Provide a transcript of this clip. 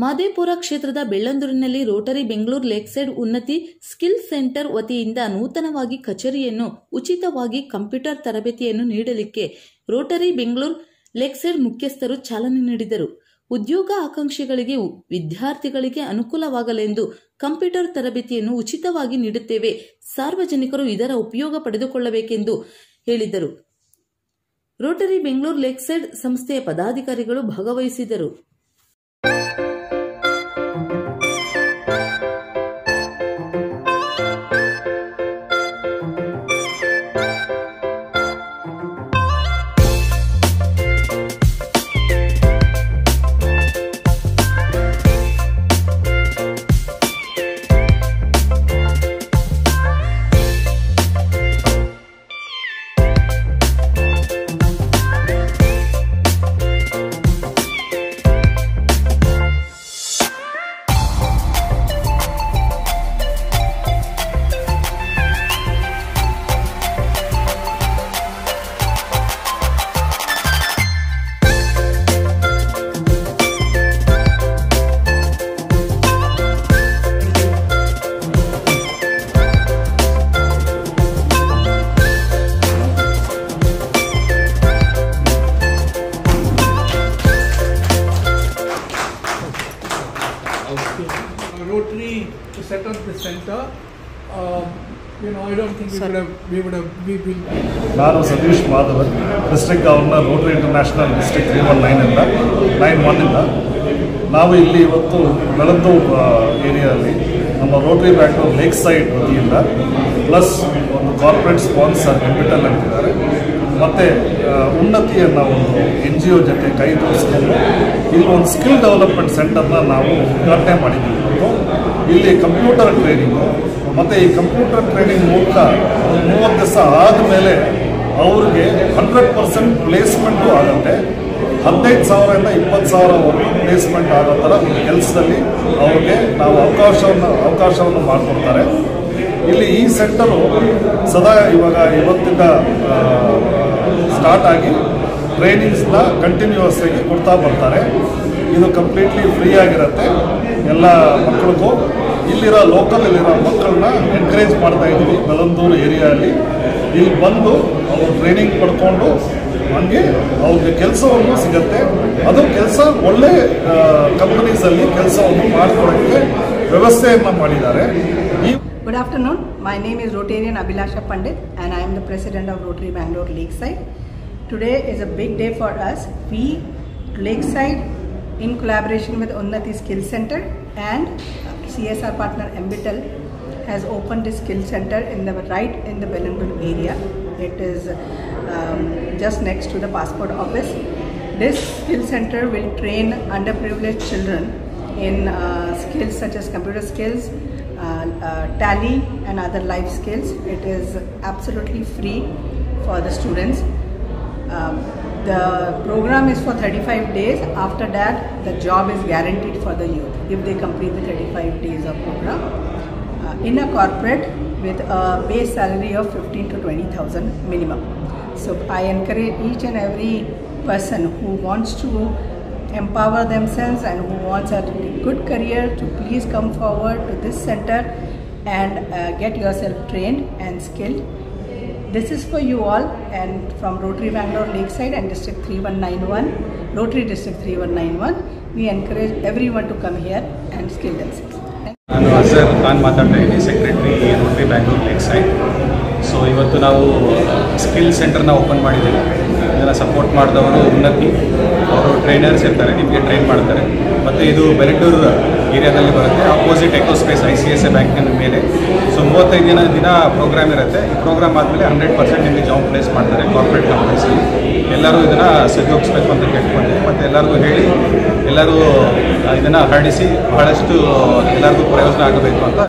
ಮಾದೇಪುರ ಕ್ಷೇತ್ರದ ಬೆಳ್ಳಂದೂರಿನಲ್ಲಿ ರೋಟರಿ ಬೆಂಗಳೂರು ಲೇಕ್ಸೈಡ್ ಉನ್ನತಿ skill centre ವತಿಯಿಂದ ನೂತನವಾಗಿ ಕಚೇರಿಯನ್ನು ಉಚಿತವಾಗಿ ಕಂಪ್ಯೂಟರ್ ತರಬೇತಿಯನ್ನು ನೀಡಲಿಕ್ಕೆ ರೋಟರಿ ಬೆಂಗಳೂರು ಲೇಕ್ಸೈಡ್ ಮುಖ್ಯಸ್ಥರು ಚಾಲನೆ ನೀಡಿದರು. ಉದ್ಯೋಗ ಆಕಾಂಕ್ಷಿಗಳಿಗೆ ವಿದ್ಯಾರ್ಥಿಗಳಿಗೆ ಅನುಕೂಲವಾಗಲೆಂದು ಕಂಪ್ಯೂಟರ್ ತರಬೇತಿಯನ್ನು ಉಚಿತವಾಗಿ ನೀಡುತ್ತೇವೆ. ಸಾರ್ವಜನಿಕರು ಇದರ ಉಪಯೋಗ ಪಡೆದುಕೊಳ್ಳಬೇಕೆಂದು ಹೇಳಿದರು. ರೋಟರಿ ಬೆಂಗಳೂರು ಲೇಕ್ಸೈಡ್ ಸಂಸ್ಥೆಯ ಪದಾಧಿಕಾರಿಗಳು ಭಾಗವಹಿಸಿದರು. Rotary to set up the center. I don't think we would have. ನಾನು Satish Madhavan, district governor Rotary international district 319 ನಾವು ಇಲ್ಲಿ ಇವತ್ತು ಬೆಳಂದೂರು ಏರಿಯಾದಲ್ಲಿ ನಮ್ಮ ರೋಟರಿ ಬ್ಯಾಂಗ್ಳೂರ್ ಲೇಕ್ ಸೈಡ್ ವತಿಯಿಂದ ಪ್ಲಸ್ ಒಂದು ಕಾರ್ಪೊರೇಟ್ ಸ್ಪಾನ್ಸರ್ ಎಂಪಿಟಲ್ ಅಂತಿದ್ದಾರೆ, ಮತ್ತು ಉನ್ನತಿಯನ್ನು ಒಂದು NGO ಜೊತೆ ಕೈ ತೋರಿಸ್ಕೊಂಡು ಇಲ್ಲಿ ಒಂದು ಸ್ಕಿಲ್ ಡೆವಲಪ್ಮೆಂಟ್ ಸೆಂಟರ್ನ ನಾವು ಉದ್ಘಾಟನೆ ಮಾಡಿದ್ದೀವಿ. ಇಲ್ಲಿ ಕಂಪ್ಯೂಟರ್ ಟ್ರೈನಿಂಗು ಮತ್ತು ಈ ಕಂಪ್ಯೂಟರ್ ಟ್ರೈನಿಂಗ್ ಮೂಲಕ 30 ದಿವಸ ಆದಮೇಲೆ ಅವ್ರಿಗೆ 100% ಪ್ಲೇಸ್ಮೆಂಟು ಆಗುತ್ತೆ. 15,000 ಇಂದ 20,000ವರೆಗೂ ಪ್ಲೇಸ್ಮೆಂಟ್ ಆಗೋ ಥರ ಒಂದು ಕೆಲಸದಲ್ಲಿ ಅವ್ರಿಗೆ ನಾವು ಅವಕಾಶವನ್ನು ಮಾಡಿಕೊಡ್ತಾರೆ. ಇಲ್ಲಿ ಈ ಸೆಂಟರು ಸದಾ ಇವತ್ತಿಂದ ಸ್ಟಾರ್ಟ್ ಆಗಿ ಟ್ರೈನಿಂಗ್ಸ್ನ ಕಂಟಿನ್ಯೂಸ್ ಆಗಿ ಕೊಡ್ತಾ ಬರ್ತಾರೆ. ಇದು ಕಂಪ್ಲೀಟ್ಲಿ ಫ್ರೀ ಆಗಿರುತ್ತೆ. ಎಲ್ಲ ಮಕ್ಕಳಿಗೂ ಇಲ್ಲಿರೋ ಲೋಕಲಲ್ಲಿರೋ ಮಕ್ಕಳನ್ನ ಎನ್ಕರೇಜ್ ಮಾಡ್ತಾ ಇದ್ದೀವಿ. ಬೆಳಂದೂರು ಏರಿಯಾದಲ್ಲಿ ಇಲ್ಲಿ ಬಂದು ಅವರು ಟ್ರೈನಿಂಗ್ ಪಡ್ಕೊಂಡು ಹಂಗೆ ಅವ್ರಿಗೆ ಕೆಲಸವನ್ನು ಸಿಗುತ್ತೆ. ಅದು ಕೆಲಸ ಒಳ್ಳೆ ಕಂಪನೀಸಲ್ಲಿ ಕೆಲಸವನ್ನು ಮಾಡಿಕೊಡೋಕ್ಕೆ ವ್ಯವಸ್ಥೆಯನ್ನು ಮಾಡಿದ್ದಾರೆ. Good afternoon. My name is Rotarian Abhilasha Pandit and I am the President of Rotary Bangalore Lakeside. Today is a big day for us. We, Lakeside, in collaboration with Unnati Skill Center and CSR partner Embitel, has opened a skill center right in the Bellandur area. It is just next to the passport office. This skill center will train underprivileged children in skills such as computer skills, tally and other life skills. It is absolutely free for the students. The program is for 35 days. After that, the job is guaranteed for the youth if they complete the 35 days of program in a corporate with a base salary of 15,000 to 20,000 minimum. So I encourage each and every person who wants to empower themselves and who wants a good career to please come forward to this center and get yourself trained and skilled. This is for you all, and from Rotary Bangalore Lakeside and District 3191, Rotary District 3191, we encourage everyone to come here and skill themselves. ನಾನು ಅಜರ್ ಖಾನ್ ಮಾತಾಡ್ತಾ ಇದ್ದೀನಿ, secretary Rotary Bangalore ಲೇಕ್ಸೈಡ್. So ಇವತ್ತು ನಾವು skill ಸೆಂಟರ್ನ open ಮಾಡಿದ್ದೀವಿ. ಇದನ್ನು support ಮಾಡಿದವರು ಉನ್ನತಿ, ಅವರು ಟ್ರೈನರ್ಸ್ ಇರ್ತಾರೆ, ನಿಮಗೆ ಟ್ರೈನ್ ಮಾಡ್ತಾರೆ. ಮತ್ತು ಇದು ಬೆಳಂದೂರು ಏರಿಯಾದಲ್ಲಿ ಬರುತ್ತೆ, ಅಪೋಸಿಟ್ ಎಕೋಸ್ಪೇಸ್ ICICI ಬ್ಯಾಂಕಿನ ಮೇಲೆ. ಸೊ 35 ದಿನ ಪ್ರೋಗ್ರಾಮ್ ಇರುತ್ತೆ. ಈ ಪ್ರೋಗ್ರಾಮ್ ಆದಮೇಲೆ 100% ನಿಮಗೆ ಜಾಬ್ ಪ್ಲೇಸ್ ಮಾಡ್ತಾರೆ ಕಾರ್ಪೊರೇಟ್ ಕಂಪನೀಸಲ್ಲಿ. ಎಲ್ಲರೂ ಇದನ್ನು ಸರಿದೋಗಿಸ್ಬೇಕು ಅಂತ ಕೇಳ್ಕೊಂಡೆ, ಮತ್ತು ಎಲ್ಲರಿಗೂ ಹೇಳಿ ಎಲ್ಲರೂ ಇದನ್ನು ಹರಡಿಸಿ ಬಹಳಷ್ಟು ಎಲ್ಲರಿಗೂ ಪ್ರಯೋಜನ ಆಗಬೇಕು ಅಂತ